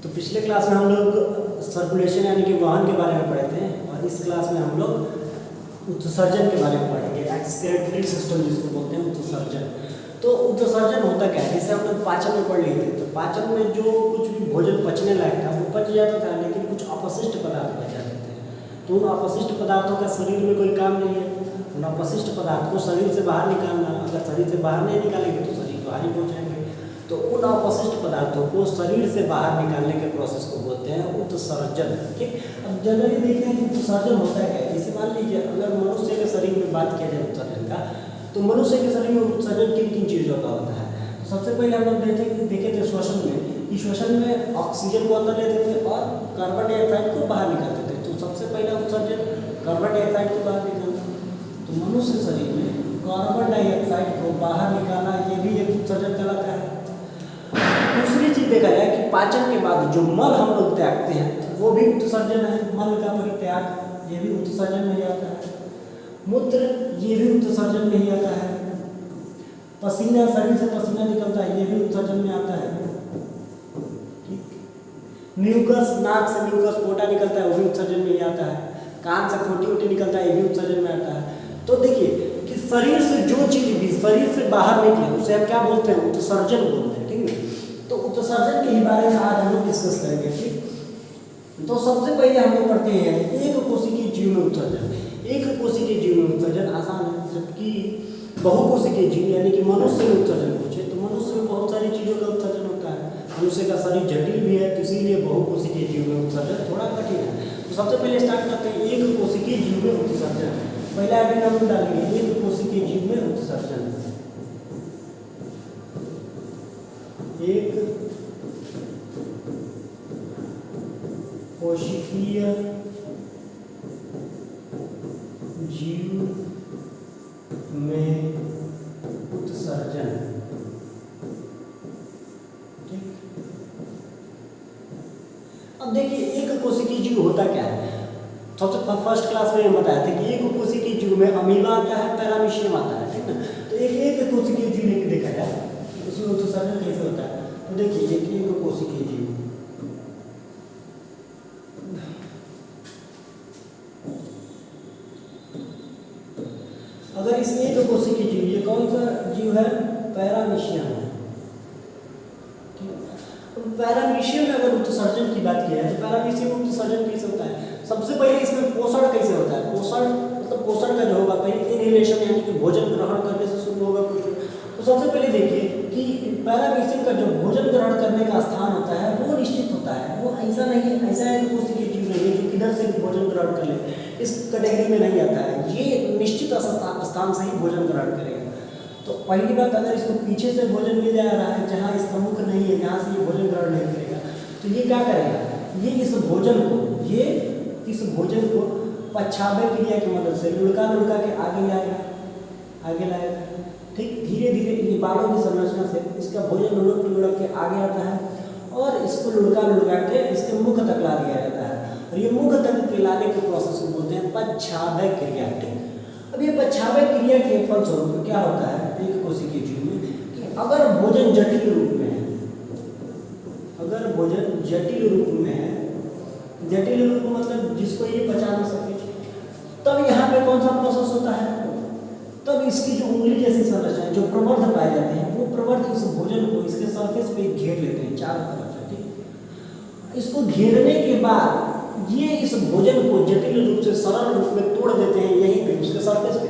तो पिछले क्लास में हम लोग सर्कुलेशन यानी कि वहन के बारे में पढ़े थे और इस क्लास में हम लोग उत्सर्जन के बारे में पढ़ेंगे। एक्सक्रीटरी सिस्टम जिसको बोलते हैं उत्सर्जन। तो उत्सर्जन होता क्या है, जैसे हम लोग पाचन में पढ़ लिए थे, तो पाचन में जो कुछ भी भोजन पचने लायक था वो पच जाता था, लेकिन कुछ अपशिष्ट पदार्थ बच जाते थे। तो उन अपशिष्ट पदार्थों का शरीर में कोई काम नहीं है। उन अपशिष्ट पदार्थ को शरीर से बाहर निकालना, अगर शरीर से बाहर नहीं निकालेंगे तो शरीर बाहर ही पहुँचाएंगे। तो उन अपशिष्ट पदार्थों को शरीर से बाहर निकालने के प्रोसेस को बोलते हैं उत्सर्जन। ठीक, अब जनरली देखते हैं कि उत्सर्जन होता है क्या। जैसे मान लीजिए अगर मनुष्य के शरीर में बात किया जाए उत्सर्जन का, तो मनुष्य के शरीर में उत्सर्जन किन किन चीज़ों का होता है। तो सबसे पहले हम लोग देखे थे श्वसन में, कि श्वसन में ऑक्सीजन को अंदर लेते थे और कार्बन डाइऑक्साइड को बाहर निकालते थे। तो सबसे पहला उत्सर्जन कार्बन डाइऑक्साइड को बाहर निकालना। तो मनुष्य शरीर में कार्बन डाइऑक्साइड को बाहर निकालना, ये भी एक उत्सर्जन कहलाता है। दूसरी चीज देखा जाए कि पाचन के बाद जो मल हम लोग त्यागते हैं वो भी उत्सर्जन है। मल का परित्याग, ये भी उत्सर्जन में ही आता है। मूत्र, ये भी उत्सर्जन में ही आता है। पसीना, शरीर से पसीना निकलता है, ये भी उत्सर्जन में आता है। ठीक, म्यूकस, नाक से म्यूकस पोटा निकलता है, वो भी उत्सर्जन में ही आता है। कान से खोटी ओटी निकलता है, ये भी उत्सर्जन में आता है। तो देखिए कि शरीर से जो चीज भी शरीर से बाहर निकले उसे हम क्या बोलते हैं, उत्सर्जन बोलते हैं। ठीक है, तो उत्सर्जन के ही बारे में आज हम लोग डिस्कस करेंगे। ठीक, तो सबसे पहले हम लोग पढ़ते हैं एक कोशिकीय जीव में उत्सर्जन। एक कोशिकीय जीव में उत्सर्जन आसान है, जबकि बहुकोशिकीय जीव यानी कि मनुष्य में उत्सर्जन पूछे तो मनुष्य में बहुत सारी चीज़ों का उत्सर्जन होता है। मनुष्य का शरीर जटिल भी है, तो इसीलिए बहुकोशिकीय जीव में उत्सर्जन थोड़ा कठिन है। तो सबसे पहले स्टार्ट करते हैं एक कोशिकीय जीव में उत्सर्जन। पहला अभी हम डालेंगे एक कोशिकीय जीव में उत्सर्जन। एक कोशिकीय जीव में उत्सर्जन। ठीक, अब देखिए एक कोशिकीय जीव होता क्या है। सबसे फर्स्ट क्लास में बताया था कि एक कोशिकीय जीव में अमीबा आता है, पैरामीशियम आता है। ठीक ना, तो एक कोशिकीय जीव लेके देखा जाए उसमें उत्सर्जन कैसे होता है। तो देखिए एक कोशिकीय जीव, अगर इस एक कोशिकीय जीव, ये कौन सा जीव है, पैरामीशियम है। पैरामीशियम में अगर उत्सर्जन की बात की जाए तो पैरामीशियम में उत्सर्जन कैसे होता है। सबसे पहले इसमें पोषण कैसे होता है। पोषण मतलब पोषण का जो होगा पहले इनहेलेशन यानी कि भोजन ग्रहण करने से शुरू होगा पोषण। तो सबसे पहले देखिए कि पैरामीशियम का जो भोजन ग्रहण करने का स्थान होता है वो निश्चित होता है। वो ऐसा नहीं है, ऐसा एक कोशिकीय जीव नहीं है जो किधर से भी भोजन ग्रहण कर ले, इस कैटेगरी में नहीं आता है। ये निश्चित स्थान से ही भोजन ग्रहण करेगा। तो पहली बात, अगर इसको पीछे से भोजन मिल जा रहा है जहाँ इसका मुख नहीं है, जहाँ से ये भोजन ग्रहण नहीं करेगा, तो ये क्या करेगा, ये इस भोजन को पच्छावे क्रिया की मदद से लुढ़का के आगे लाएगा। ठीक, धीरे धीरे ये बालों की संरचना से इसका भोजन लुढ़क के आगे आता है और इसको लुढ़का के इसके मुख तक ला दिया जाता है। और ये मुख तक के लाने के प्रोसेस को बोलते हैं पच्छावे क्रिया। अब ये पच्छावे क्रिया के फलस्वरूप क्या होता है एक कोशिकीय जीव में कि अगर भोजन जटिल रूप में है, जटिल रूप मतलब जिसको ये पचा ना सके, तब यहाँ पे कौन सा प्रोसेस होता है, तब इसकी जो उंगली जैसी संरचना है, जो प्रवर्ध पाए जाते हैं, वो प्रवर्ध इस भोजन को इसके सरफेस पे घेर लेते हैं चारों तरफ से। ठीक, इसको घेरने के बाद ये इस भोजन को जटिल रूप से सरल रूप में तोड़ देते हैं यहीं पे उसके सरफेस पे।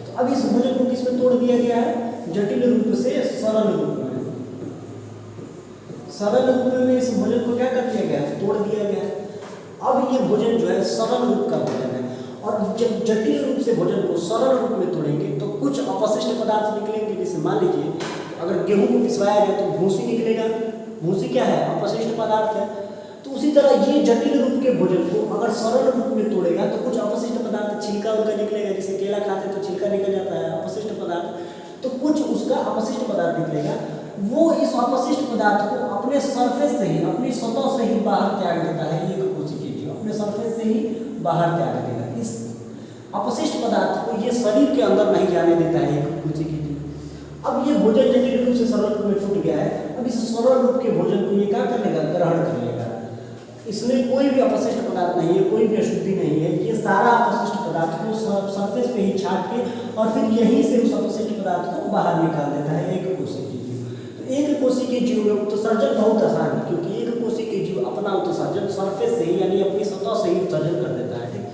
तो अब इस भोजन को किस में तोड़ दिया गया है, जटिल रूप से सरल रूप में। सरल रूप में इस भोजन को क्या कर दिया गया है, तोड़ दिया गया है। अब ये भोजन जो है सरल रूप का भोजन है। और जब जटिल रूप से भोजन को सरल रूप में तोड़ेंगे तो कुछ अपशिष्ट पदार्थ निकलेंगे। जैसे मान लीजिए अगर गेहूं को पिसवाया जाए तो भूसी निकलेगा। भूसी क्या है, अपशिष्ट पदार्थ है। तो उसी तरह ये जटिल रूप के भोजन को अगर सरल रूप में तोड़ेगा तो कुछ अपशिष्ट पदार्थ, छिलका उनका निकलेगा। जैसे केला खाते तो छिलका निकल जाता है, अपशिष्ट पदार्थ, तो कुछ उसका अपशिष्ट पदार्थ निकलेगा। वो इस अपशिष्ट पदार्थ को अपने सरफेस से ही, अपनी सतह से ही बाहर त्याग देता है। एक कोशिकीय जीव अपने सरफेस से ही बाहर त्याग देगा। इस अपशिष्ट पदार्थ को ये शरीर के अंदर नहीं जाने देता है एक कोशिकीय जीव। अब ये भोजन जटिल रूप से सरल रूप में टूट गया है। अब इस सरल रूप के भोजन को ये क्या कर लेगा, ग्रहण कर लेगा। इसमें कोई भी अपशिष्ट पदार्थ नहीं है, कोई भी अशुद्धि नहीं है। ये सारा अपशिष्ट पदार्थ को सरफेस पे ही छाट के और फिर यहीं से उस अपशिष्ट पदार्थ को बाहर निकाल देता है एक कोशिकीय जीव। तो एक कोशिकीय जीव में उत्सर्जन बहुत आसान है, क्योंकि एक कोशिकीय जीव अपना उत्सर्जन सरफेस से ही यानी अपनी सतह से ही उत्सर्जन कर देता है। ठीक,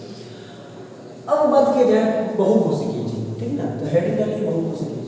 अब बात की जाए बहुकोशिकीय जीव, ठीक ना, तो हेडिंग डालिए बहुकोशिकीय जीव।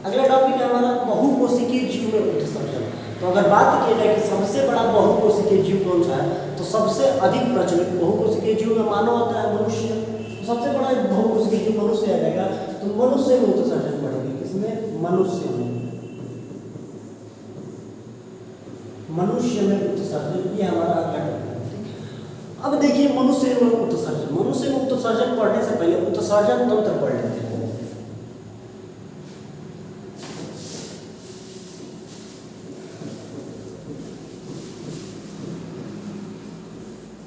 अगला टॉपिक है हमारा बहुकोशिकीय जीव में उत्सर्जन। तो अगर बात की जाए कि सबसे बड़ा बहुकोशिकीय जीव कौन सा है, तो सबसे अधिक प्रचलित बहुकोशिकीय जीव में मानव होता है मनुष्य। तो सबसे बड़ा बहुकोशिकीय जीव मनुष्य आ जाएगा। तो मनुष्य में उत्सर्जन बढ़ेगी, किसमें? मनुष्य में। मनुष्य में उत्सर्जन, ये हमारा अगला टॉपिक है। अब देखिए मनुष्य में उत्सर्जन। मनुष्य में उत्सर्जन पढ़ने से पहले उत्सर्जन तंत्र पढ़ लेते हैं।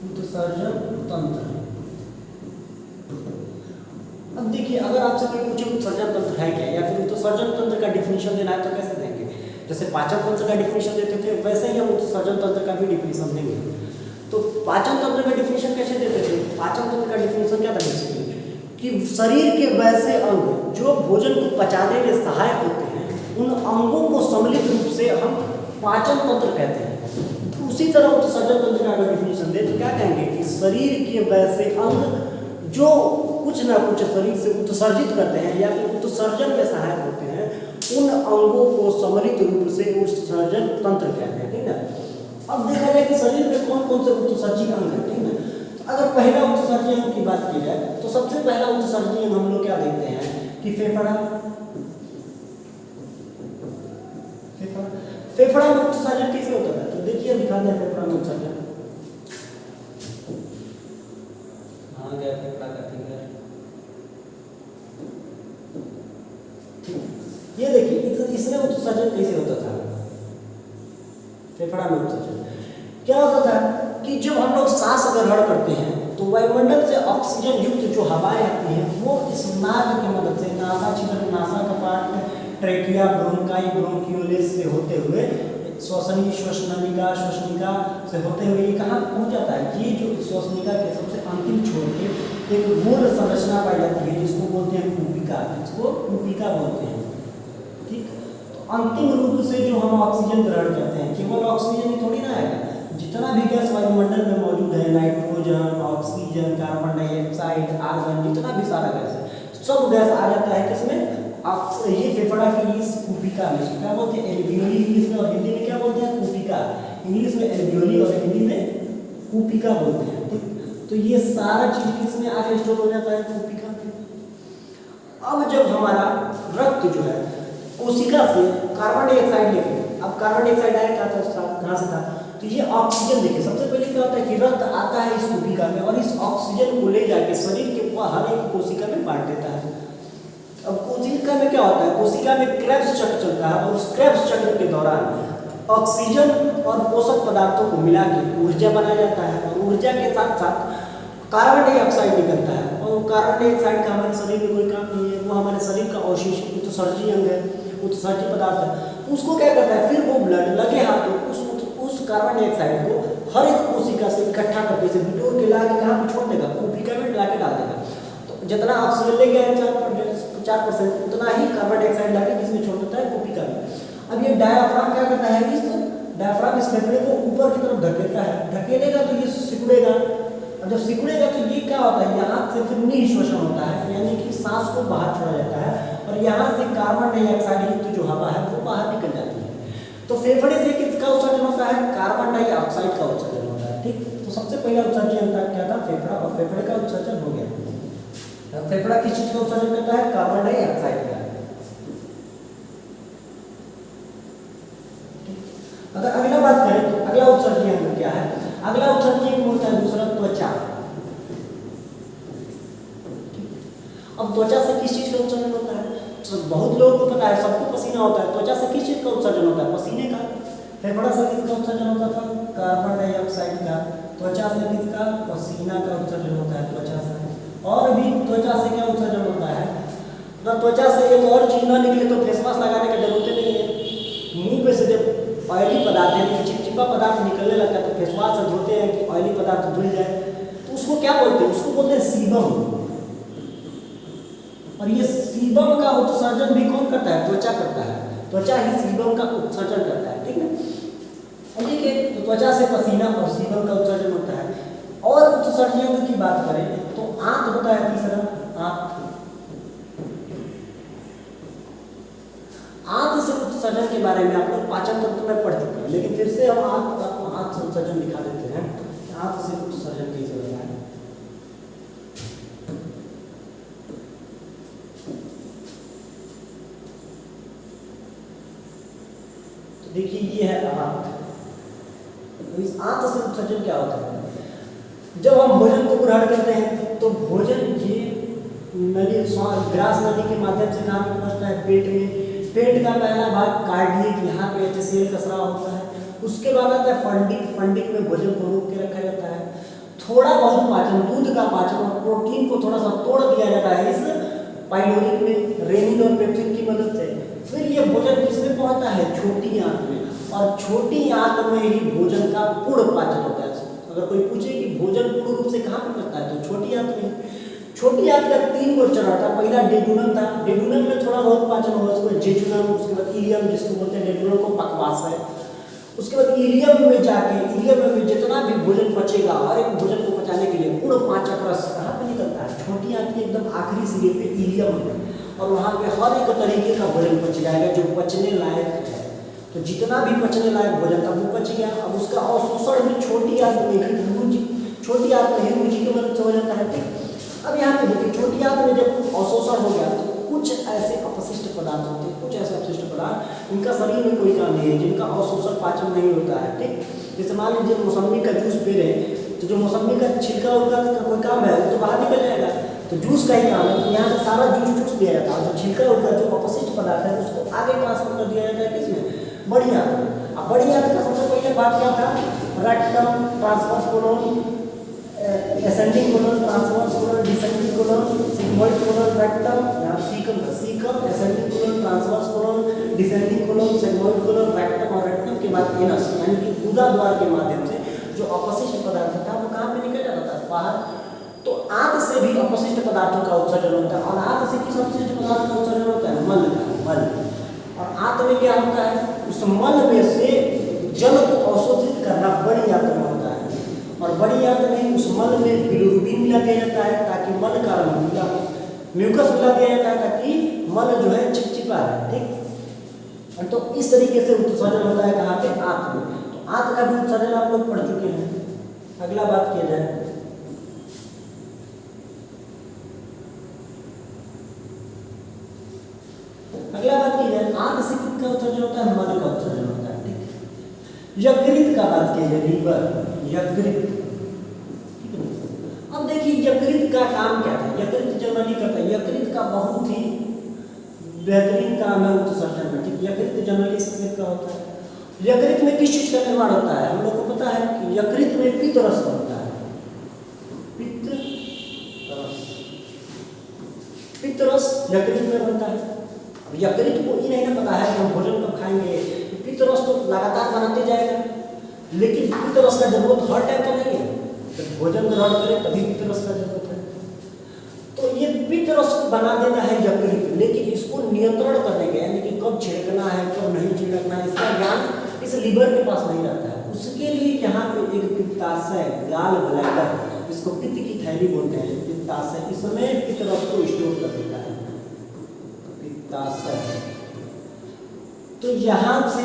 उत्सर्जन तंत्र। अब देखिए अगर आपसे कोई पूछे उत्सर्जन तंत्र है क्या, या फिर उत्सर्जन तंत्र का डिफिनेशन देना है, तो कैसे देंगे? जैसे पाचन तंत्र का डिफिनेशन देते थे, वैसे ही हम उत्सर्जन तंत्र का भी डिफिनेशन देंगे। तो पाचन तंत्र का डिफिनेशन कैसे देते थे? पाचन तंत्र का डिफिनेशन क्या था बेसिकली, कि शरीर के वैसे अंग जो भोजन को पचाने में सहायक होते हैं, उन अंगों को सम्मिलित रूप से हम पाचन तंत्र कहते हैं। उसी तरह उत्सर्जन तंत्र का अगर डिफिनेशन दे तो क्या कहेंगे कि शरीर के वैसे अंग जो कुछ ना कुछ शरीर से उत्सर्जित करते हैं या फिर उत्सर्जन में सहायक होते हैं, उन अंगों को सम्मिलित रूप से उत्सर्जन तंत्र कहते हैं। ठीक है, अब देखा जाए कि शरीर में कौन कौन से उत्सर्जी अंग है। ठीक है, तो अगर पहला उत्सर्जी अंग की बात की जाए तो सबसे पहला उत्सर्जी अंग हम लोग क्या देखते हैं कि फेफड़ा। फेफड़ा में उत्सर्जन कैसे होता है, तो देखिए दिखाते हैं फेफड़ा में उत्सर्जन। हाँ गया फेफड़ा का फिंगर, ये देखिए इसमें उत्सर्जन कैसे होता था। फेफड़ा में उत्सर्जन क्या होता था कि जब हम लोग सांस ग्रहण करते हैं तो वायुमंडल से ऑक्सीजन युक्त जो हवाएं आती हैं वो इस नाक की मदद से, नासा छिद्र, नासा का पार्ट, ट्रेकिया, ब्रोंकाई, ब्रोंकियोलिस से होते हुए श्वसनी, श्वसनिका, श्वसनिका से होते हुए ये कहाँ पहुँच जाता है? ये जो श्वसनिका के सबसे अंतिम छोर पे एक गोल संरचना पाई जाती है जिसको बोलते हैं कूपिका। इसको कूपिका बोलते हैं। ठीक, तो अंतिम रूप से जो हम ऑक्सीजन ग्रहण करते हैं, केवल ऑक्सीजन ही थोड़ी ना आएगा, जितना भी गैस वायुमंडल में मौजूद है, nitrogen, oxygen, carbon dioxide, argon, जितना भी सारा गैस है, सब गैस आ जाता है किसमें? ये फेफड़ा की इस कूपिका में। इसको क्या बोलते हैं? एल्वियोली इंग्लिश में, और हिंदी में क्या बोलते हैं? कूपिका। इंग्लिश में एल्वियोली और हिंदी में कूपिका बोलते हैं। ठीक, तो ये सारा चीज किसमें आगे स्टोर हो जाता है? कूपिका में। अब जब हमारा रक्त जो है कोशिका से कार्बन डाइऑक्साइड लेके, अब कार्बन डाइऑक्साइड आया कहाँ से था? तो ये ऑक्सीजन देखिए, सबसे पहले क्या होता है कि रक्त आता है इस कूपिका में और इस ऑक्सीजन को ले जाके शरीर के हर एक कोशिका में बांट देता है। अब कोशिका में क्या होता है? कोशिका में क्रेब्स चक्र चलता है और उस क्रेब्स चक्र के दौरान ऑक्सीजन और पोषक पदार्थों को मिला के ऊर्जा बनाया जाता है, और ऊर्जा के साथ साथ कार्बन डाइऑक्साइड निकलता है, और कार्बन डाइऑक्साइड का हमारे शरीर में कोई काम नहीं है, वो हमारे शरीर का अवशेष उत्सर्जी अंग है, उत्सर्जी पदार्थ है। उसको क्या करता है? फिर वो ब्लड लगे हाथों उस कार्बन डाइऑक्साइड को हर एक कोशिका से इकट्ठा करके इसे बिटोर के ला के कहाँ पे छोड़ देगा? कूपिका में ला के डाल देगा। तो जितना ऑक्सीजन ले गया है 4%, उतना ही कार्बन डाइऑक्साइड ला के किसमें छोड़ देता है? कूपिका में। अब ये डायाफ्राम क्या करता है? इस डायाफ्राम इस फेफड़े को ऊपर की तरफ धकेलता है, धकेलेगा तो ये सिकुड़ेगा, और जब सिकुड़ेगा तो ये क्या होता है? यहाँ से फिर निःश्वसन होता है, यानी कि सांस को बाहर छोड़ा जाता है, और यहाँ से कार्बन डाइऑक्साइड युक्त जो हवा है वो बाहर निकल जाती है। तो फेफड़े से किसका उत्सर्जन होता है? कार्बन डाइऑक्साइड का उत्सर्जन होता है। ठीक, तो सबसे पहला उत्सर्जन अंतर क्या था? फेफड़ा, और फेफड़े का उत्सर्जन हो गया। फेफड़ा किस चीज का उत्सर्जन करता है? कार्बन डाइऑक्साइड का। अगर अगला बात करें तो अगला उत्सर्जन अंतर क्या है? अगला उत्सर्जन होता है दूसरा त्वचा। अब त्वचा से किस चीज का उत्सर्जन होता है? बहुत लोगों को पता है, सबको पसीना होता है। त्वचा से किस चीज़ का उत्सर्जन होता है? पसीने का। फेफड़ा से किसका उत्सर्जन होता था? कार्बन डाइऑक्साइड का। त्वचा से किसका? पसीना का उत्सर्जन होता है त्वचा से। और भी त्वचा से क्या उत्सर्जन होता है? अगर त्वचा से एक और चीज ना निकले तो फेस मास्क लगाने की जरूरत नहीं है। मुंह पे से जब ऑयली पदार्थ यानी चिपचिपा पदार्थ निकलने लगता है तो फेस मास्क से धोते हैं कि ऑयली पदार्थ धुल जाए, तो उसको क्या बोलते हैं? उसको बोलते हैं सीबम। और ये सीबम का उत्सर्जन भी कौन करता है? त्वचा करता है। त्वचा ही सीबम का उत्सर्जन करता है, ठीक है। अब देखिए, तो त्वचा से पसीना और सीबम का उत्सर्जन होता है। और उत्सर्जन की बात करें तो आंत होता है तीसरा, आंत। आंत से उत्सर्जन के बारे में आप लोग पाचन तंत्र में पढ़ चुके हैं, लेकिन फिर से हम आपको आंत से उत्सर्जन दिखा देते हैं। आंत से उत्सर्जन कैसे होता है? तो देखिए, ये है आंत। तो इस आंत से उत्सर्जन क्या होता है? जब हम भोजन को ग्रहण करते हैं तो भोजन ये नली, ग्रास नली के माध्यम से कहाँ पे पहुँचता है? पेट में। पेट का पहला भाग कार्डियक, यहाँ पे HCl का स्राव होता है। उसके बाद आता है फंडिक। फंडिक में भोजन को रोक के रखा जाता है। थोड़ा बहुत पाचन, दूध का पाचन और प्रोटीन को थोड़ा सा तोड़ दिया जाता है इस पाइलोरिक में, रेनिन और पेप्सिन की मदद से। फिर ये भोजन किसमें पहुँचता है? छोटी आंत में। और छोटी आंत में ही भोजन का पूर्ण पाचन होता है। अगर कोई पूछे कि भोजन पूर्ण रूप से कहाँ पे करता है, तो छोटी आंत में। छोटी आंत का 3 गो चरण था। पहला डेडुनम था। डेडुनम में थोड़ा बहुत पाचन होगा, उसको जेजुनम, उसके बाद इलियम जिसको बोलते हैं, डेडुनम को पकवास है। उसके बाद इलियम में जाके, इलियम में जितना भी भोजन पचेगा, हर एक भोजन को पचाने के लिए पूर्ण पाचक रस कहाँ पे निकलता है? छोटी आंत के एकदम आखिरी सिरे पे इलियम है। और वहाँ पे हर एक तरीके का भोजन पच जाएगा जो पचने लायक है। तो जितना भी पचने लायक भोजन था वो पच गया। अब उसका अवशोषण भी छोटी आंत में ही छोटी आंत में ही रुचि की मदद से हो जाता है, ठीक। अब यहाँ पे देखिए, छोटी आंत में जब अवशोषण हो गया तो कुछ ऐसे अपशिष्ट पदार्थ होते हैं, कुछ ऐसे अपशिष्ट पदार्थ इनका शरीर में कोई काम नहीं है, जिनका अवशोषण पाचन नहीं होता है, ठीक। जैसे मान लीजिए मौसम्मी का जूस पी रहे हैं, तो जो मौसम्मी का छिलका उलका का कोई काम है वो तो बाहर निकल जाएगा, तो जूस का ही काम है। तो यहाँ से सारा जूस दिया जाता है, जो छिलका उलका जो अपशिष्ट पदार्थ है उसको आगे ट्रांसफर कर दिया जाता है किसमें? बड़ी आंत में। अब बड़ी आंत का सबसे पहले बात क्या था? Rectum, transverse colon, ascending colon, transverse colon, descending colon, sigmoid colon, rectum, यहाँ caecum, ascending colon, transverse colon, descending colon, sigmoid colon, rectum, और रेक्टम के बाद एनस यानी कि गुदा द्वार के माध्यम से जो अपशिष्ट पदार्थ था वो कहाँ पे निकल जाता था? बाहर। तो आंत से भी अपशिष्ट पदार्थों का उत्सर्जन होता है। और आंत से किस अपशिष्ट पदार्थ का उत्सर्जन होता है? मल का, मल। और आंत में क्या होता है? उस मल में से जल को अवशोषित करना बड़ी आंत में होता है। और बड़ी आंत में उस मल में बिलिरुबिन मिला दिया जाता है ताकि मल का रंग नीला हो, म्यूकस मिला दिया जाता है ताकि मल जो है चिपचिपा है, ठीक। तो इस तरीके से उत्सर्जन होता है कहाँ पे? आंत में। तो आंत का भी उत्सर्जन आप लोग पढ़ चुके हैं। अगला बात किया जाए, आंत से किसका उत्सर्जन होता है? मल का उत्सर्जन होता है, ठीक। यकृत का बात किया जाए, लीवर, यकृत, ठीक है। अब देखिए, यकृत का काम क्या था? यकृत जनरली करता है, यकृत का बहुत ही बेहतरीन काम है उत्सर्जन में, ठीक। यकृत जनरली किस का होता है? यकृत में किस चीज का निर्माण होता है? हम लोग को पता है कि यकृत में पित्त रस बनता है। पित्त रस, पित्त रस यकृत में बनता है। यकृत को ये नहीं ना पता है कि हम भोजन कब खाएंगे, पित्त रस तो लगातार बनाते जाएगा, लेकिन पित्त रस का जरूरत हर टाइम तो नहीं है। जब भोजन ग्रहण करें तभी पित्त रस का जरूरत है। तो ये पित्त रस बना देता है यकृत, लेकिन इसको नियंत्रण करने के यानी कि कब छिड़कना है कब नहीं छिड़कना है इसका ज्ञान इस लीवर के पास नहीं रहता है। उसके लिए यहाँ पे एक पित्ताशय, गाल ब्लैडर, जिसको पित्त की थैली बोलते हैं, पित्ताशय, इसमें पित्त रस को स्टोर कर देता है, पित्ताशय। तो यहाँ से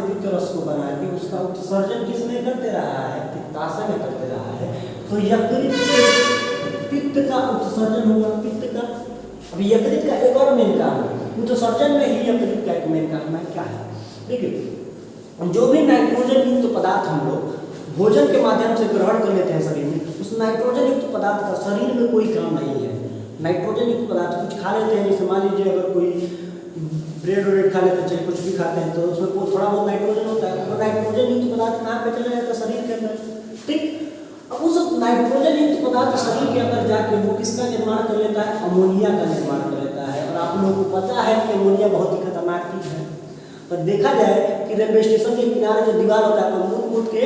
पित्त रस को बना के उसका उत्सर्जन किसमें करते रहा है? पित्ताशय में करते रहा है। तो यकृत से पित्त का उत्सर्जन हुआ, पित्त का। अब यकृत का एक और मेन काम है, उत्सर्जन में ही यकृत का एक मेन काम है, क्या है? देखिए, जो भी नाइट्रोजन युक्त पदार्थ हम लोग भोजन के माध्यम से ग्रहण कर लेते हैं शरीर में, उस नाइट्रोजन युक्त पदार्थ का शरीर में कोई काम नहीं है। नाइट्रोजन युक्त पदार्थ कुछ खा लेते हैं, जैसे मान लीजिए अगर कोई ब्रेड व्रेड खा लेते हैं, चाहे कुछ भी खाते हैं, तो उसमें थोड़ा बहुत नाइट्रोजन होता है, तो नाइट्रोजन युक्त पदार्थ कहाँ पे चला जाता है? शरीर के अंदर। ठीक, अब उस नाइट्रोजन युक्त पदार्थ शरीर के अंदर जाके वो किसका निर्माण कर लेता है? अमोनिया का निर्माण कर लेता है। और आप लोगों को पता है कि अमोनिया बहुत ही खतरनाक चीज है। पर देखा जाए कि रेलवे स्टेशन के किनारे जो दीवार होता है, तो कूद के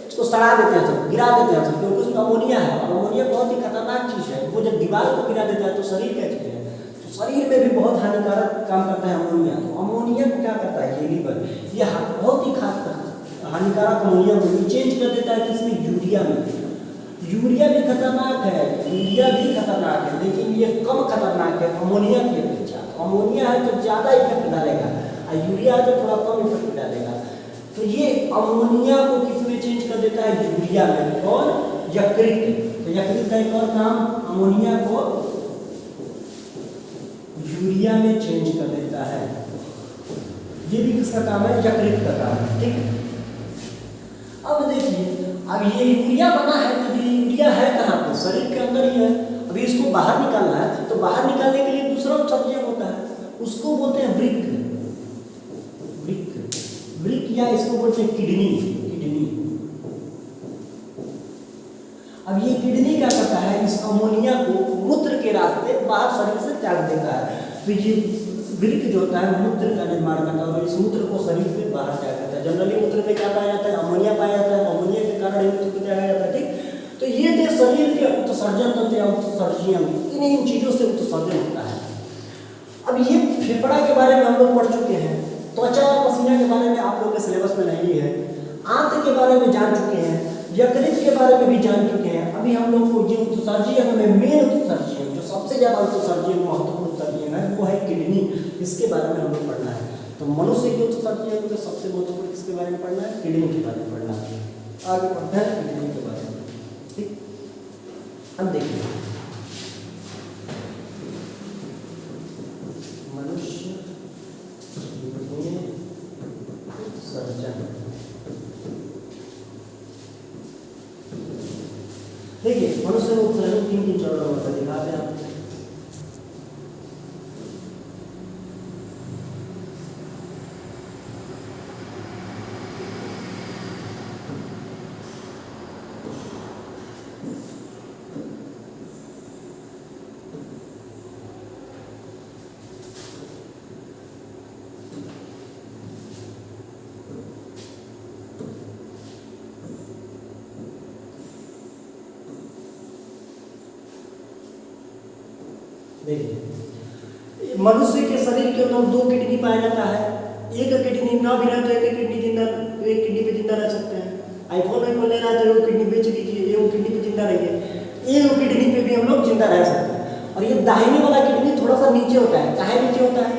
उसको सड़ा देते हैं सब, गिरा देते हैं सब, क्योंकि उसमें अमोनिया है। और अमोनिया बहुत ही खतरनाक चीज है। वो जब दीवार को गिरा देता है तो शरीर क्या चीज है? तो शरीर में भी बहुत हानिकारक काम करता है अमोनिया। तो अमोनिया को क्या करता है? ये लीवर, ये बहुत ही खास हानिकारक अमोनिया को चेंज कर देता है किसमें? यूरिया में। यूरिया भी खतरनाक है, यूरिया भी खतरनाक है, लेकिन ये कम खतरनाक है अमोनिया की अपेक्षा। अमोनिया है तो ज्यादा इफेक्ट डालेगा, और यूरिया है तो थोड़ा कम इफेक्ट डालेगा। तो ये अमोनिया को किसमें चेंज कर देता है? यूरिया में। और यकृत, तो यकृत का एक और नाम अमोनिया को यूरिया में चेंज कर देता है। ये भी किसका काम है? यकृत का काम है। ठीक, अब देखिए, अब ये यूरिया बना है, तो ये यूरिया है कहाँ पे? शरीर के अंदर ही है। अभी इसको बाहर निकालना है, तो बाहर निकालने के लिए दूसरा उत्सर्जक होता है, उसको बोलते हैं वृक्क। वृक्क या इसको बोलते हैं किडनी। अब ये किडनी क्या करता है? इस अमोनिया को मूत्र के रास्ते बाहर शरीर से त्याग देता है। तो ये वृक्क जो होता है मूत्र का निर्माण करता है, और इस मूत्र को शरीर से बाहर त्याग देता है। जनरली मूत्र में क्या पाया जाता है? अमोनिया पाया जाता है। अमोनिया के कारण मूत्र को त्यागा जाता है। ठीक, तो ये थे शरीर के उत्सर्जन तंत्र या उत्सर्जन, इन चीजों से उत्सर्जन होता है। अब ये फेफड़ा के बारे में हम लोग पढ़ चुके हैं, त्वचा और पसीना के बारे में आप लोगों के सिलेबस में नहीं है, आंत के बारे में जान चुके हैं, यकृत के बारे में भी जान चुके हैं। अभी हम लोग को जो उत्सर्जन में मेन उत्सर्जन, जो सबसे ज्यादा उत्सर्जन महत्वपूर्ण उत्सर्जन है, वो है किडनी। इसके बारे में हम लोग पढ़ना है। तो मनुष्य के उत्सर्जन में सबसे महत्वपूर्ण किसके बारे में पढ़ना है? किडनी के बारे में पढ़ना है। आगे पढ़ते हैं किडनी के बारे में। ठीक, अब देखिए, मनुष्य उत्सर्जन। देखिए, मनुष्य में उत्सर्जन तीन चरणों में होता है, दिखाते हैं आपको। देखिए, मनुष्य के शरीर के अंदर दो किडनी पाया जाता है। एक किडनी ना भी रहे तो एक किडनी जिंदा, एक किडनी पे जिंदा रह सकते हैं। आईफोन में ले रहा है तो वो किडनी बेच दीजिए, ये वो किडनी पे जिंदा रहिए, ये वो किडनी पे भी हम लोग जिंदा रह सकते हैं। और ये दाहिने वाला किडनी थोड़ा सा नीचे होता है। काहे नीचे होता है?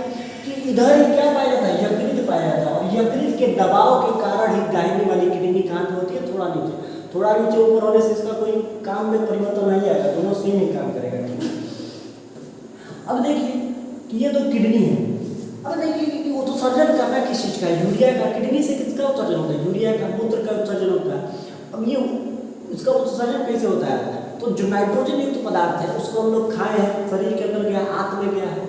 कि इधर ही क्या पाया जाता है? यकृत पाया जाता है। और यकृत के दबाव के कारण ही दाहिने वाली किडनी कहाँ पे होती है? थोड़ा नीचे। थोड़ा नीचे ऊपर होने से इसका कोई काम में परिवर्तन नहीं आएगा, दोनों सेम ही काम करेगा। अब देखिए कि ये दो किडनी है। अब देखिए कि वो तो सर्जन करना किस चीज़ का है? यूरिया का। किडनी से किसका उत्सर्जन होता है? यूरिया का, मूत्र का उत्सर्जन होता है। अब ये इसका उत्सर्जन कैसे होता है? तो जो नाइट्रोजन युक्त पदार्थ है उसको हम लोग खाए हैं, शरीर के अंदर गया, आंत में गया है,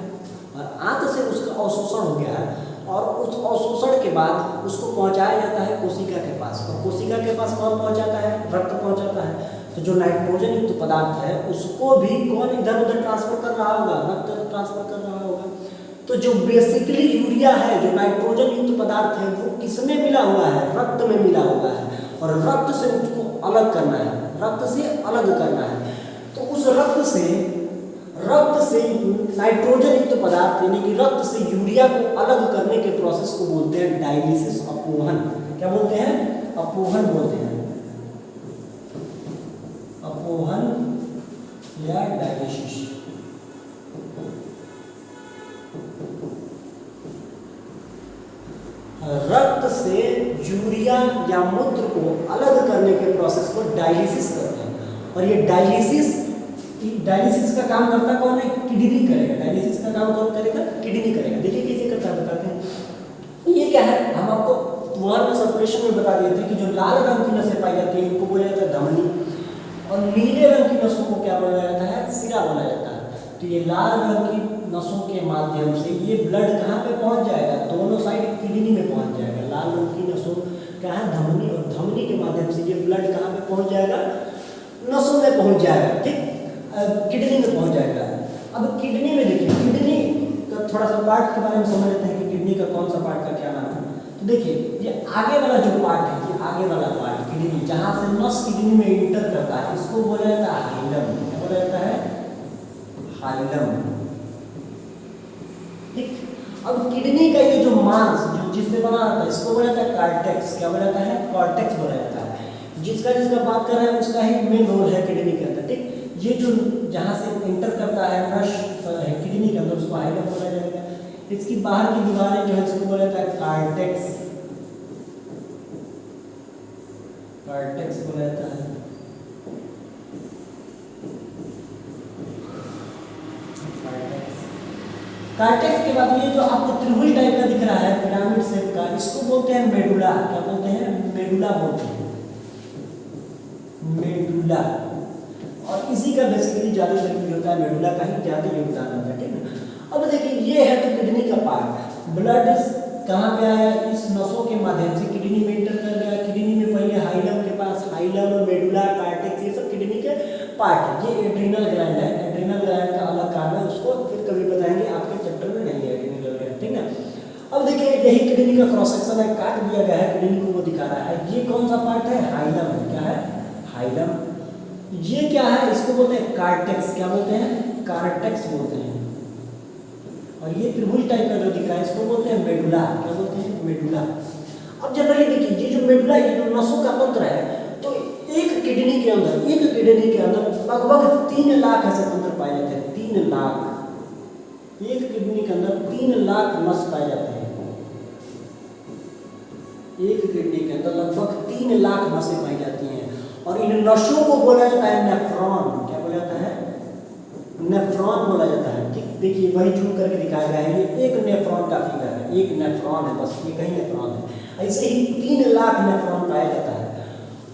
और आंत से उसका अवशोषण हो गया है। और उस अवशोषण के बाद उसको पहुँचाया जाता है कोशिका के पास। और कोशिका के पास कौन पहुँचाता है? रक्त पहुँचाता है। तो जो नाइट्रोजन युक्त पदार्थ है उसको भी कौन इधर उधर ट्रांसफर कर रहा होगा? रक्त ट्रांसफर कर रहा होगा। तो जो बेसिकली यूरिया है, जो नाइट्रोजन युक्त पदार्थ है, वो किसमें मिला हुआ है? रक्त में मिला हुआ है। और रक्त से उसको अलग करना है, रक्त से अलग करना है। तो उस रक्त से नाइट्रोजन युक्त पदार्थ यानी कि रक्त से यूरिया को अलग करने के प्रोसेस को बोलते हैं डायलिसिस, अपोहन। क्या बोलते हैं? अपोहन बोलते हैं। अपोहन या डायलिसिस। रक्त से यूरिया या मूत्र को अलग करने के प्रोसेस को डायलिसिस करते हैं। और ये डायलिसिस का काम करता कौन है? किडनी करेगा। डायलिसिस का काम कौन करेगा? किडनी करेगा। देखिए कैसे करता है, बताते हैं। ये क्या है? हम आपको वर्ड सर्कुलेशन में बता दिए थे कि जो लाल रंग की नसें पाई जाती है इनको बोला जाता है धमनी, और नीले रंग की नसों को क्या बोला जाता है? सिरा बोला जाता है। तो ये लाल रंग की नसों के माध्यम से ये ब्लड कहाँ पे पहुँच जाएगा, दोनों साइड किडनी में पहुँच जाएगा। लाल रंग की नसों क्या है, धमनी, और धमनी के माध्यम से ये ब्लड कहाँ पे पहुँच जाएगा, नसों में पहुँच जाएगा, ठीक, किडनी में पहुँच जाएगा। अब किडनी में देखिए, किडनी का थोड़ा सा पार्ट के बारे में समझ लेते हैं कि किडनी का कौन सा पार्ट का क्या नाम है। तो देखिए ये आगे वाला जो पार्ट है, ये आगे वाला पार्ट किडनी, जहाँ से नस किडनी में इंटर करता है, इसको बोला जाता है हाइलम। क्या बोला जाता है, हाइलम, ठीक। अब किडनी का ये जो मांस जो जिससे बना रहता है, इसको बोला जाता है कॉर्टेक्स। क्या बोला जाता है, कॉर्टेक्स बोला जाता है। जिसका बात कर रहे हैं उसका ही मेन रोल है किडनी के अंदर, ठीक। ये जो जहाँ से इंटर करता है नस किडनी के अंदर, उसको हाइलम बोला जाएगा। इसकी बाहर की दीवारें जो है इसको बोला जाता है कॉर्टेक्स, कॉर्टेक्स बोला जाता है। कॉर्टेक्स के बाद ये जो आपको त्रिभुज टाइप का दिख रहा है पिरामिड शेप का, इसको बोलते हैं मेडुला। क्या बोलते हैं, मेडुला बोलते हैं, मेडुला। और इसी का बेसिकली ज्यादातर यूज होता है, मेडुला का ही ज्यादा योगदान होता है, ठीक है। अब देखिए ये है तो किडनी का पार्ट, ब्लड कहाँ पे आया, इस नसों के माध्यम से किडनी में इंटर कर गया। किडनी में पहले हाइलम के पास, हाइलम, मेडुला, कॉर्टेक्स, ये सब किडनी के पार्ट है। ये एड्रीनल ग्लैंड है, एड्रीनल ग्लैंड का अलग काम है, उसको फिर कभी बताएंगे, आपके चैप्टर में नहीं है एड्रीनल ग्लैंड, ठीक है। अब देखिए यही किडनी का क्रॉस सेक्शन है, काट दिया गया है, किडनी को वो दिखा रहा है। ये कौन सा पार्ट है, हाइलम है। क्या है, हाइलम। ये क्या है, इसको बोलते हैं कॉर्टेक्स। क्या बोलते हैं, कॉर्टेक्स बोलते हैं। और ये त्रिभुज टाइप का जो दिख रहा है इसको बोलते हैं मेडुला। क्या बोलते हैं, मेडुला। अब जनरली देखिए ये जो मेडुला, ये जो नसों का तंत्र है, तो एक किडनी के अंदर लगभग 3 लाख ऐसे तंत्र पाए जाते हैं। 3 लाख, एक किडनी के अंदर 3 लाख नस पाए जाते हैं। एक किडनी के अंदर लगभग 3 लाख नसें पाई जाती हैं। और इन नसों को बोला जाता है नेफ्रॉन। क्या बोला जाता है, नेफ्रॉन बोला जाता है, ठीक। देखिए वही जूम करके दिखाया गया है, ये एक नेफ्रॉन का फिगर है, एक नेफ्रॉन है, बस ये कहीं नेफ्रॉन है। ऐसे ही 3 लाख नेफ्रॉन पाया जाता है,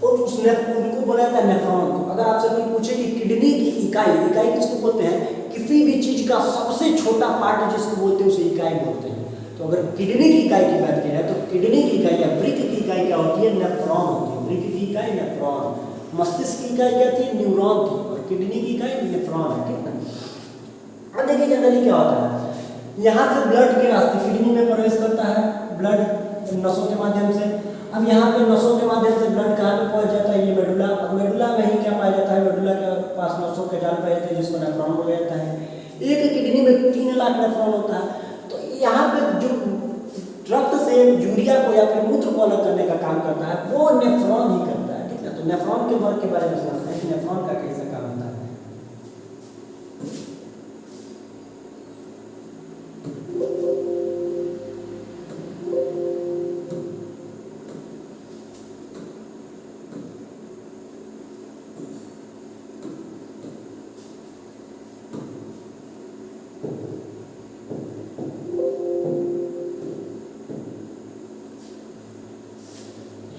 और उस उनको बोला जाता है नेफ्रॉन को। अगर आपसे कोई पूछे कि किडनी की इकाई किसको बोलते हैं, किसी भी चीज का सबसे छोटा पार्ट जिसको बोलते हैं उसे इकाई बोलते हैं। तो अगर किडनी की इकाई की बात की जाए तो किडनी की इकाई या वृक्क की इकाई क्या होती है, नेफ्रॉन होती है। वृक्क की इकाई नेफ्रॉन, मस्तिष्क की इकाई क्या थी, न्यूरॉन थी, और किडनी की इकाई नेफ्रॉन है, ठीक है। अब देखिए जनरली क्या होता है, यहाँ से ब्लड के रास्ते किडनी में प्रवेश करता है, ब्लड नसों के माध्यम से। अब यहाँ पे नसों के माध्यम से ब्लड कहाँ पे पहुँच जाता है, ये मेडुला। और मेडुला में ही क्या पाया जाता है, मेडुला के पास नसों के जाल पाए जाते हैं जिसको नेफ्रॉन बोला जाता है। एक किडनी में 3 लाख नेफ्रॉन होता है। तो यहाँ पे जो रक्त से यूरिया को या फिर मूत्र को अलग करने का काम करता है वो नेफ्रॉन ही करता है, ठीक है। तो नेफ्रॉन के वर्क के बारे में समझते हैं कि नेफ्रॉन का कैसे काम होता है।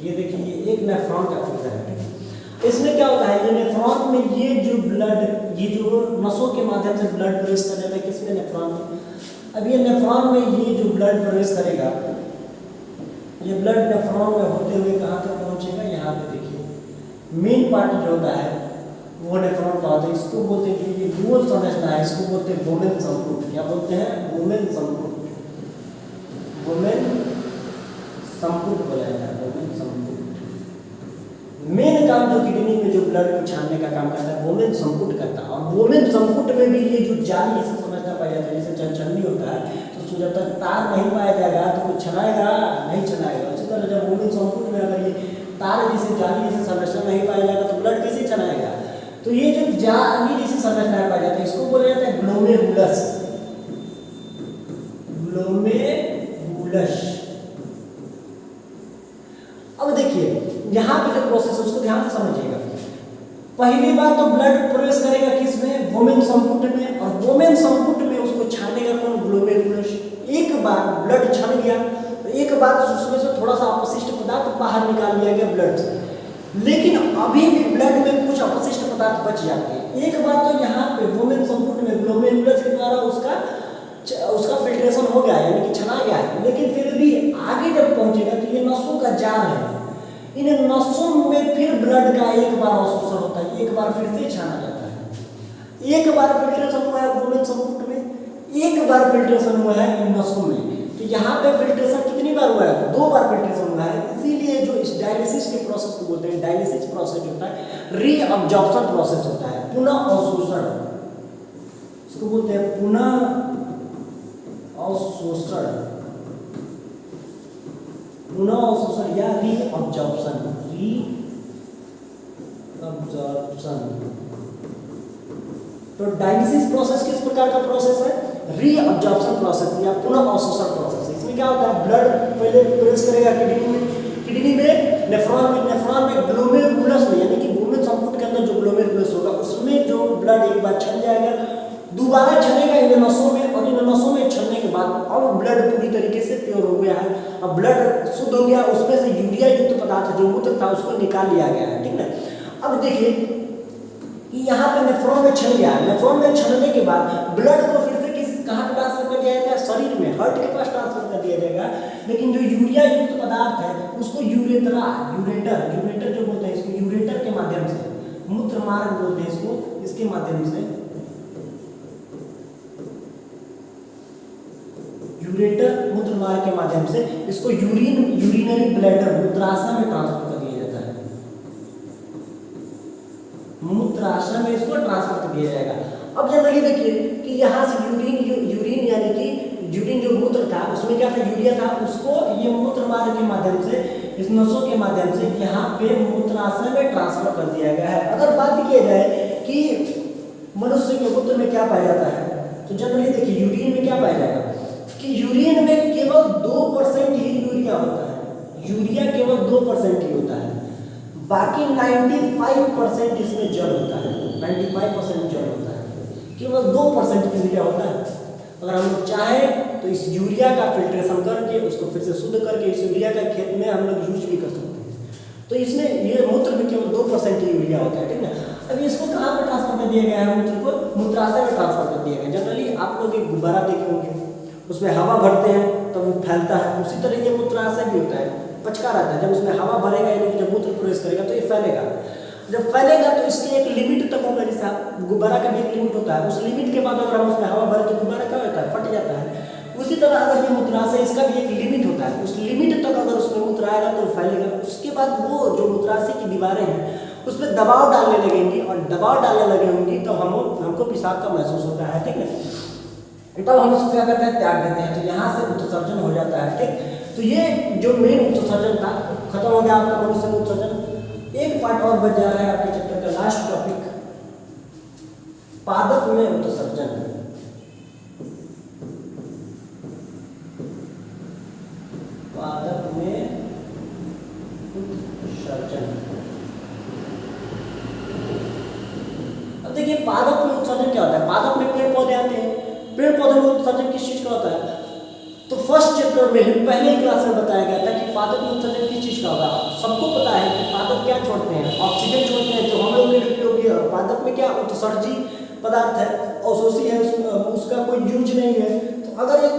ये देखिए एक नेफ्रॉन का फिगर है, ठीक है। इसमें क्या होता है, ये नेफ्रॉन में ये जो ब्लड, ये जो नसों के माध्यम से ब्लड प्रवेश कर जाता है किसमें, नेफ्रॉन में। अब ये नेफ्रॉन में ये जो ब्लड प्रवेश करेगा, ये ब्लड नेफ्रॉन में होते हुए कहाँ तक पहुँचेगा, यहाँ पे देखिए मेन पार्ट जो होता है वो नेफ्रॉन का होता है। इसको बोलते हैं, ये गोल संरचना है, इसको बोलते हैं वोमेन संपुट। क्या बोलते हैं, वोमेन संपुट, वोमेन संपुट बोला जाता है, वोमेन संपुट। मेन काम जो किडनी में जो ब्लड को छानने का काम करता है वोमेन संपुट करता है। और वोमेन संपुट में भी ये जो जाली जैसे समझना पाया जाता है, जैसे चलचलनी होता है, तो उसमें जब तक तार नहीं पाया जाएगा तो कुछ छनाएगा नहीं छनाएगा। उसी तरह जब वोमेन संपुट में अगर ये तार जैसे जाली जैसे संरचना नहीं पाया जाएगा तो ब्लड कैसे छनाएगा। तो ये जो जाली जैसी संरचना पाया जाता है इसको बोला जाता है ग्लोमेरुलस, ग्लोमेरुलस। अब देखिए यहाँ पे जो प्रोसेस है उसको ध्यान से समझिएगा। पहली बार तो ब्लड प्रवेश करेगा किसमें, वोमेन संपुट में, और वोमेन संपुट में उसको छानेगा कौन, ग्लोमेरुलस। एक बार ब्लड छन गया तो एक बार उसमें से थोड़ा सा अपशिष्ट पदार्थ बाहर निकाल लिया गया ब्लड से, लेकिन अभी भी ब्लड में कुछ अपशिष्ट पदार्थ बच जाते हैं। एक बार तो यहाँ पे वोमेन संपुट में ग्लोमेरुलस के द्वारा उसका फिल्ट्रेशन हो गया यानी कि छना गया है, लेकिन फिर भी आगे जब पहुंचेगा तो ये नसों का जाल है, इन नसों में फिर ब्लड का एक बार अवशोषण होता है, एक बार फिर से छाना जाता है। एक बार फिल्ट्रेशन हुआ है वोमेन संपुट में, एक बार फिल्ट्रेशन हुआ है इन नसों में। तो यहाँ पे फिल्ट्रेशन कितनी बार हुआ है? 2 बार फिल्ट्रेशन हुआ है। इसीलिए जो इस डायलिसिस के प्रोसेस को बोलते हैं, डायलिसिस प्रोसेस होता है रीअब्जॉर्प्शन प्रोसेस होता है, पुनः अवशोषण, इसको बोलते हैं पुनः अवशोषण, पुनः अवशोषण या रीअब्जॉर्प्शन, तो डायलिसिस प्रोसेस किस प्रकार का प्रोसेस है? रीअब्जॉर्प्शन प्रोसेस या पुनः अवशोषण प्रोसेस। इसमें क्या होता है? ब्लड पहले प्रेस करेगा किडनी में, नेफ्रॉन में ग्लोमेरुलस में, यानी कि वोमेन संपुट के अंदर जो ग्लोमेरुलस होगा उसमें जो ब्लड एक बार छन जाएगा, दोबारा छनेगा इन नसों में, और इन नसों में छनने के बाद अब ब्लड पूरी तरीके से प्योर हो गया है, अब ब्लड शुद्ध हो गया, उसमें से यूरिया युक्त पदार्थ जो मूत्र था उसको निकाल लिया गया है, ठीक है। अब देखिए कि यहाँ पे नेफ्रॉन में छन गया है, नेफ्रॉन में छनने के बाद ब्लड को फिर से कहाँ ट्रांसफर कर दिया जाएगा? शरीर में, हार्ट के पास ट्रांसफर कर दिया जाएगा, लेकिन जो यूरिया युक्त पदार्थ है उसको यूरेटर जो बोलते हैं इसको, यूरेटर के माध्यम से, मूत्र मार्ग बोलते हैं इसको, इसके माध्यम से, यूरेटर मूत्र मार्ग के माध्यम से इसको यूरिनरी ब्लैडर मूत्राशय में ट्रांसफर कर दिया जाता है, मूत्राशय में इसको ट्रांसफर कर दिया जाएगा। अब जनरली देखिए कि यहाँ से यूरिन यानी कि यूरिन जो मूत्र था उसमें क्या था? यूरिया था, उसको ये मूत्र मार्ग के माध्यम से, इस नसों के माध्यम से यहाँ पे मूत्राशय में ट्रांसफर कर दिया गया है। अगर बात की जाए कि मनुष्य के मूत्र में क्या पाया जाता है, तो जनरली देखिए यूरिन में क्या पाया जाएगा कि यूरिन में केवल 2% ही यूरिया होता है, यूरिया केवल 2% ही होता है, बाकी 95% इसमें जल होता है, 95% जल होता है, केवल 2% यूरिया होता है। अगर हम लोग चाहें तो इस यूरिया का फिल्ट्रेशन करके उसको फिर से शुद्ध करके इस यूरिया का खेत में हम लोग यूज भी कर सकते हैं। तो इसमें ये मूत्र में केवल 2% यूरिया होता है, ठीक है। अब इसको कहाँ पर ट्रांसफर कर दिया गया है? मूत्र को मूत्राशय में ट्रांसफर कर दिया गया। जनरली आप लोग एक गुब्बारा देखे होंगे, उसमें हवा भरते हैं तो वो फैलता है, उसी तरह ये मूत्राशय भी होता है, पचका रहता है। जब उसमें हवा भरेगा यानी कि जब मूत्र प्रवेश करेगा तो ये फैलेगा, जब फैलेगा तो इसके एक लिमिट तक होगा, जैसे गुब्बारा का भी एक लिमिट होता है, उस लिमिट के बाद अगर हम उसमें हवा भरे तो गुब्बारा क्या होता है? फट जाता है। उसी तरह अगर ये मूत्राशय, इसका भी एक लिमिट होता है, उस लिमिट तक अगर उसमें मूत्र आएगा तो फैलेगा। उसके बाद वो जो मूत्राशय की दीवारें हैं उस पर दबाव डालने लगेंगी, और दबाव डालने लगे होंगी तो हमको पेशाब का महसूस होता है, ठीक है। तब हम उसको क्या करते हैं? त्याग देते हैं, तो यहाँ से उत्सर्जन हो जाता है, ठीक। तो ये जो मेन उत्सर्जन था खत्म हो गया आपका मनुष्य उत्सर्जन। एक पार्ट और बच जा रहा है आपके चैप्टर का लास्ट टॉपिक, पादप में उत्सर्जन। पादप में उत्सर्जन। अब देखिए पादप में उत्सर्जन क्या होता है? पादप में पेड़ पौधे आते हैं, पेड़ पौधे में उत्सर्जन किस चीज का होता है? तो फर्स्ट चैप्टर में पहले ही क्लास में बताया गया था कि पादप में उत्सर्जन किस चीज का होगा। सबको पता है कि पादप क्या छोड़ते हैं? ऑक्सीजन छोड़ते हैं, जो हम लोग के लिए उपयोगी है। पादप में क्या उत्सर्जी पदार्थ है, अवशोषी है, उसका कोई यूज नहीं है। तो अगर एक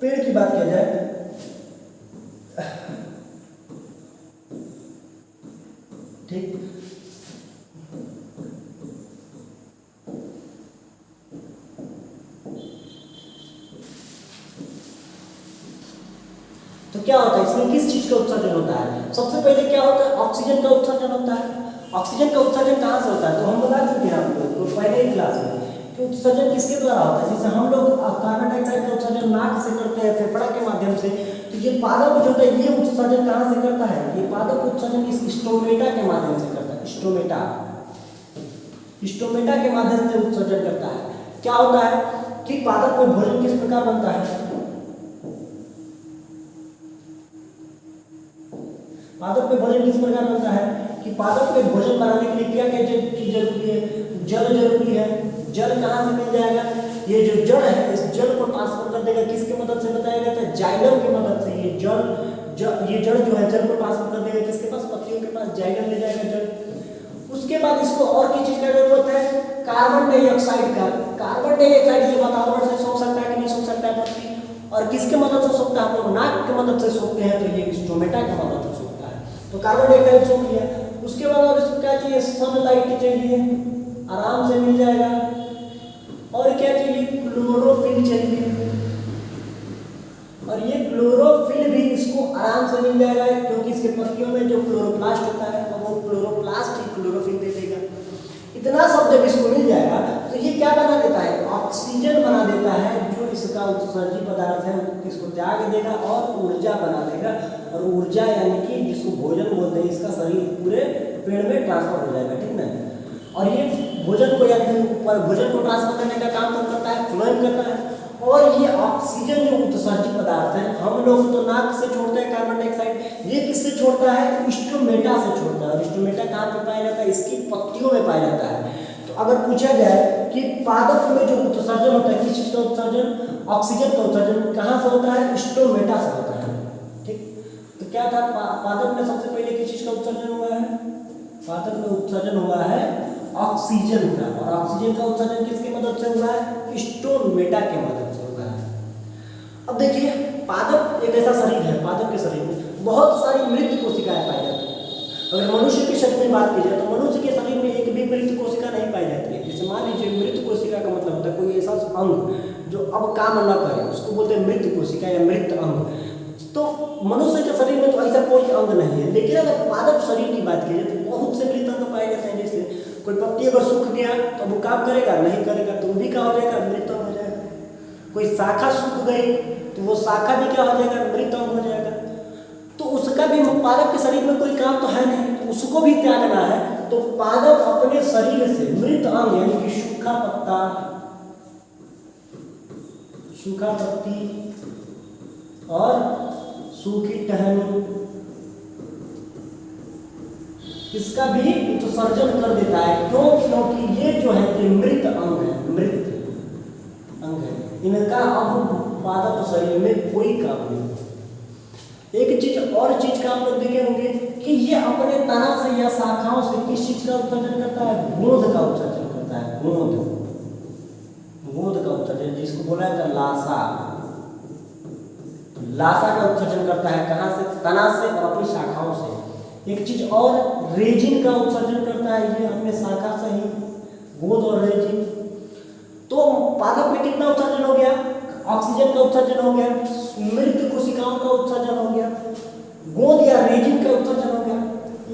पेड़ की बात किया जाए, ठीक, तो क्या होता है इसमें? किस चीज का उत्सर्जन होता है? सबसे पहले क्या होता है? ऑक्सीजन का उत्सर्जन होता है। ऑक्सीजन का उत्सर्जन कहाँ से होता है? तो हम बता चुके हैं आप लोग तो पहले ही क्लास में कि उत्सर्जन किसके द्वारा होता है। जैसे हम लोग कार्बन डाइऑक्साइड का उत्सर्जन नाक से करते हैं, फेफड़ा के माध्यम से, तो ये पादप जो होता है ये उत्सर्जन कहाँ से करता है? ये पादप उत्सर्जन इस स्टोमेटा के माध्यम से करता है। स्टोमेटा के माध्यम से उत्सर्जन करता है। क्या होता है कि पादप में भोजन किस प्रकार बनता है? पादप में भोजन किस प्रकार बनता है कि पादप में भोजन बनाने के लिए क्या क्या चीज जरूरी है? जल जरूरी है। जल कहाँ से मिल जाएगा? ये जो जड़ है इस जल को ट्रांसफर कर देगा किसके मदद से? बताया गया था जाइलम की मदद से। ये जड़ जो है जल को ट्रांसफर कर देगा किसके पास? पत्तियों के पास। जाइलम ले जाएगा जल। उसके बाद इसको और किस चीज का जरूरत है, कार्बन डाइऑक्साइड का। कार्बन डाइऑक्साइड ये वातावरण से सोख सकता है कि नहीं सोख सकता है पत्ती, और किसके मदद से सोखता है, हम लोग नाक की मदद से सोखते हैं, तो ये स्टोमेटा की मदद से सोखता है। तो कार्बन डाइऑक्साइड सोख लिया, उसके बाद और इसको क्या चाहिए, सनलाइट चाहिए, आराम से मिल जाएगा। और क्या चाहिए, क्लोरोफिल चाहिए, और ये क्लोरोफिल भी इसको आराम से मिल जाएगा, क्योंकि इसके पत्तियों में जो क्लोरोप्लास्ट होता है, तो वो क्लोरोप्लास्ट ही क्लोरोफिल दे देगा। इतना सब जब इसको मिल जाएगा तो ये क्या बना देता है, ऑक्सीजन बना देता है, जो इसका उत्सर्जी पदार्थ है इसको त्याग देगा और ऊर्जा बना देगा। और ऊर्जा यानी कि जिसको भोजन बोलते हैं, इसका शरीर पूरे पेड़ में ट्रांसफर हो जाएगा, ठीक ना। और ये भोजन को यानी भोजन को ट्रांसफर करने का काम कौन करता है, फ्लोएम करता है। और ये ऑक्सीजन जो उत्सर्जित पदार्थ है, हम लोग तो नाक से छोड़ते हैं कार्बन डाइऑक्साइड, ये किससे छोड़ता है, स्टोमेटा से छोड़ता है। और स्टोमेटा कहाँ पे पाया जाता है, इसकी पत्तियों में पाया जाता है। तो अगर पूछा जाए कि पादप में जो उत्सर्जन होता है, किस चीज का उत्सर्जन, ऑक्सीजन का उत्सर्जन कहाँ से होता है, स्टोमेटा से होता है, ठीक। तो क्या था, पादप में सबसे पहले किस चीज का उत्सर्जन हुआ है, पादप में उत्सर्जन हुआ है ऑक्सीजन का। और ऑक्सीजन का उत्सर्जन किसकी मदद से हुआ है, स्टोमेटा की मदद से हुआ है। अब देखिए, पादप एक ऐसा शरीर है, पादप के शरीर में बहुत सारी मृत कोशिकाएं पाई जाती हैं। अगर मनुष्य के शरीर में बात की जाए तो मनुष्य के शरीर में एक भी मृत कोशिका नहीं पाई जाती है। जैसे मान लीजिए, मृत कोशिका का मतलब होता है कोई ऐसा अंग जो अब काम न करे, उसको बोलते हैं मृत कोशिका या मृत अंग। तो मनुष्य के शरीर में तो ऐसा कोई अंग नहीं है। लेकिन अगर पादप शरीर की बात की जाए तो बहुत से मृत अंग पाए जाते हैं। जैसे कोई पत्ती अगर सूख गया तो वो काम करेगा नहीं करेगा, तो वो भी क्या हो जाएगा, मृत अंग हो जाएगा। कोई शाखा सूख गई तो वो शाखा भी क्या हो जाएगा, मृत अंग हो जाएगा। तो उसका भी, पादप के शरीर में कोई काम तो है नहीं, तो उसको भी त्यागना है। तो पादप अपने शरीर से मृत अंग यानी कि सूखा पत्ता, सूखा पत्ती और सूखी टहनी, इसका भी उत्सर्जन कर देता है। क्यों, क्योंकि ये जो है कि मृत अंग है, मृत अंग है, इनका अब पादप शरीर में कोई काम नहीं। एक चीज और चीज का आप लोग देखे होंगे कि ये अपने तना से या शाखाओं से किस चीज का उत्सर्जन करता है, गोंद का उत्सर्जन करता है। गोंद का उत्सर्जन, जिसको बोला जाता है लासा, लासा का उत्सर्जन करता है। कहाँ से, तना से और अपनी शाखाओं से। एक चीज और, रेजिन का उत्सर्जन करता है, ये अपने शाखा से ही, गोंद और रेजिन। तो पादप में कितना उत्सर्जन हो गया, ऑक्सीजन का उत्सर्जन हो गया, मृत कोशिकाओं का उत्सर्जन हो गया, गोंद या रेजिन का उत्सर्जन हो गया।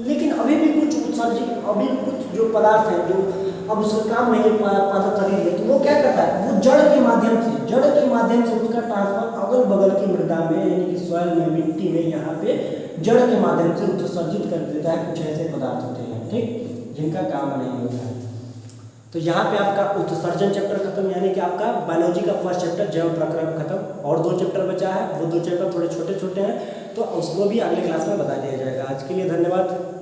लेकिन अभी भी कुछ उत्सर्जित, अभी भी कुछ जो पदार्थ है जो अब उसका काम नहीं पादप शरीर में, तो वो क्या करता है, वो जड़ के माध्यम से उसका ट्रांसफर अगल बगल की मृदा में यानी कि सॉइल में, मिट्टी में, यहाँ पे जड़ के माध्यम से उत्सर्जित कर देता है। कुछ ऐसे पदार्थ होते हैं, ठीक, जिनका काम नहीं होता है। तो यहाँ पे आपका उत्सर्जन चैप्टर खत्म, यानी कि आपका बायोलॉजी का फर्स्ट चैप्टर जैव प्रक्रम खत्म। और 2 चैप्टर बचा है, वो 2 चैप्टर थोड़े छोटे छोटे हैं, तो उसको भी अगले क्लास में बता दिया जाएगा। आज के लिए धन्यवाद।